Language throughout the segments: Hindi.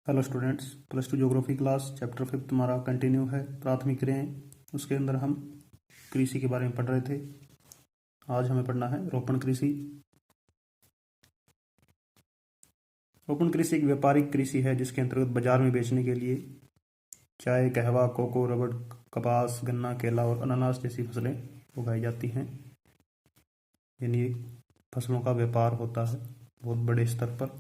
Hello students, plus two geography class chapter 5 हमारा कंटिन्यू है। प्राथमिक क्रियाएं, उसके अंदर हम कृषि के बारे में पढ़ रहे थे। आज हमें पढ़ना है रोपण कृषि। रोपण कृषि एक व्यापारिक कृषि है जिसके अंतर्गत बाजार में बेचने के लिए चाय, कहवा, कोको, रबड़, कपास, गन्ना, केला और अनानास जैसी फसलें उगाई जाती हैं। यानी फसलों का व्यापार होता है बहुत बड़े स्तर पर,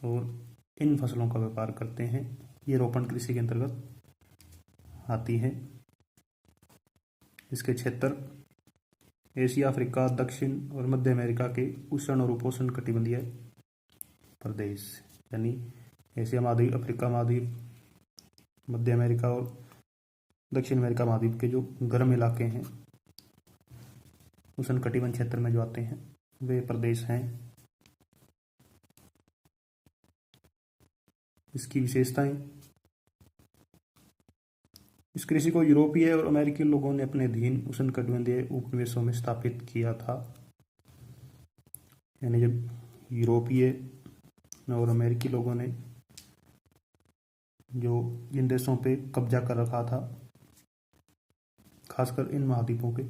और इन फसलों का व्यापार करते हैं। ये रोपण कृषि के अंतर्गत आती है। इसके क्षेत्र एशिया, अफ्रीका, दक्षिण और मध्य अमेरिका के उष्ण और उपोष्ण कटिबंधीय प्रदेश, यानी एशिया महाद्वीप, अफ्रीका महाद्वीप, मध्य अमेरिका और दक्षिण अमेरिका महाद्वीप के जो गर्म इलाके हैं, उष्ण कटिबंध क्षेत्र में जो आते हैं, वे प्रदेश हैं। इसकी विशेषताएं, इस कृषि को यूरोपीय और अमेरिकी लोगों ने अपने अधीन उष्णकटिबंधीय उपनिवेशों में स्थापित किया था। यानी जब यूरोपीय और अमेरिकी लोगों ने जो इन देशों पे कब्जा कर रखा था, खासकर इन महाद्वीपों के,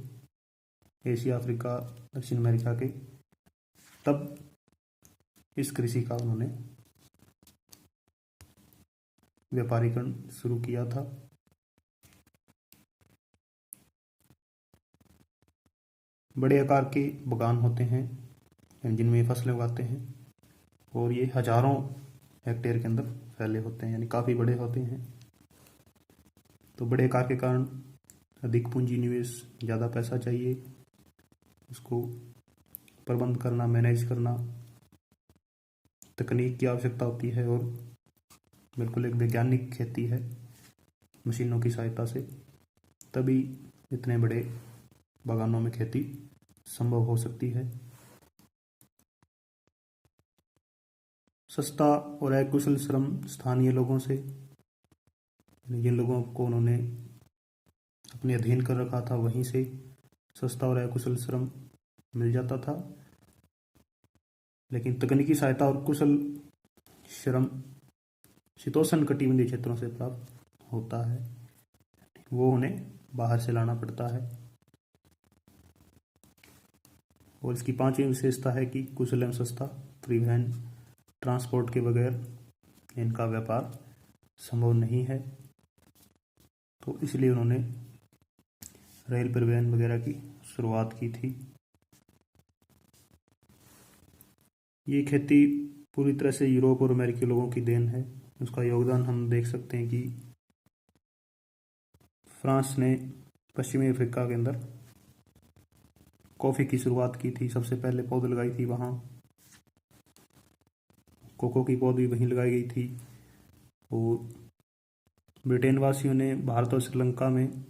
एशिया, अफ्रीका, दक्षिण अमेरिका के, तब इस कृषि का उन्होंने व्यापारीकरण शुरू किया था। बड़े आकार के बगान होते हैं जिनमें फसलें उगाते हैं, और ये हजारों हेक्टेयर के अंदर फैले होते हैं, यानी काफ़ी बड़े होते हैं। तो बड़े आकार के कारण अधिक पूंजी निवेश, ज़्यादा पैसा चाहिए, उसको प्रबंध करना, मैनेज करना, तकनीक की आवश्यकता होती है, और बिल्कुल एक वैज्ञानिक खेती है मशीनों की सहायता से। तभी इतने बड़े बागानों में खेती संभव हो सकती है। सस्ता और अकुशल श्रम स्थानीय लोगों से, जिन लोगों को उन्होंने अपने अधीन कर रखा था, वहीं से सस्ता और अकुशल श्रम मिल जाता था। लेकिन तकनीकी सहायता और कुशल श्रम शीतोष्ण कटिबंधीय क्षेत्रों से प्राप्त होता है, वो उन्हें बाहर से लाना पड़ता है। और इसकी पांचवी विशेषता है कि कुशल एवं सस्ता परिवहन, ट्रांसपोर्ट के बगैर इनका व्यापार संभव नहीं है। तो इसलिए उन्होंने रेल परिवहन वगैरह की शुरुआत की थी। ये खेती पूरी तरह से यूरोप और अमेरिकी लोगों की देन है। उसका योगदान हम देख सकते हैं कि फ्रांस ने पश्चिमी अफ्रीका के अंदर कॉफ़ी की शुरुआत की थी, सबसे पहले पौध लगाई थी वहाँ। कोको की पौध भी वहीं लगाई गई थी। और ब्रिटेन वासियों ने भारत और श्रीलंका में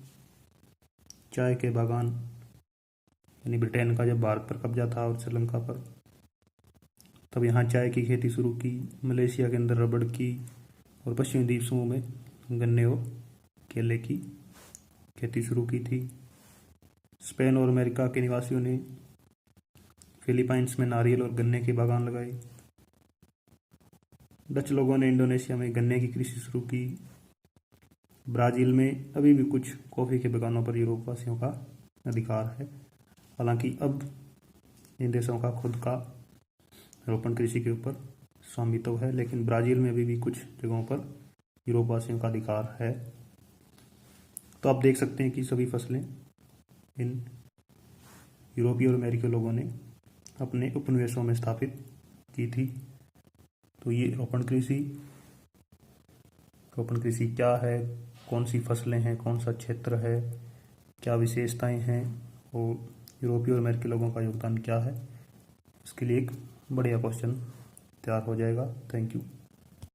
चाय के बागान, यानी ब्रिटेन का जब भारत पर कब्जा था और श्रीलंका पर, तब यहाँ चाय की खेती शुरू की। मलेशिया के अंदर रबड़ की, और पश्चिमी द्वीप समूह में गन्ने और केले की खेती शुरू की थी। स्पेन और अमेरिका के निवासियों ने फिलीपाइंस में नारियल और गन्ने के बागान लगाए। डच लोगों ने इंडोनेशिया में गन्ने की कृषि शुरू की। ब्राज़ील में अभी भी कुछ कॉफ़ी के बागानों पर यूरोप वासियों का अधिकार है। हालांकि अब इन देशों का खुद का रोपण कृषि के ऊपर स्वामित्व है, लेकिन ब्राज़ील में अभी भी कुछ जगहों पर यूरोप वासियों का अधिकार है। तो आप देख सकते हैं कि सभी फसलें इन यूरोपीय और अमेरिकी लोगों ने अपने उपनिवेशों में स्थापित की थी। तो ये रोपण कृषि क्या है, कौन सी फसलें हैं, कौन सा क्षेत्र है, क्या विशेषताएं हैं, और यूरोपीय और अमेरिकी लोगों का योगदान क्या है, इसके लिए एक बढ़िया क्वेश्चन तैयार हो जाएगा। Thank you.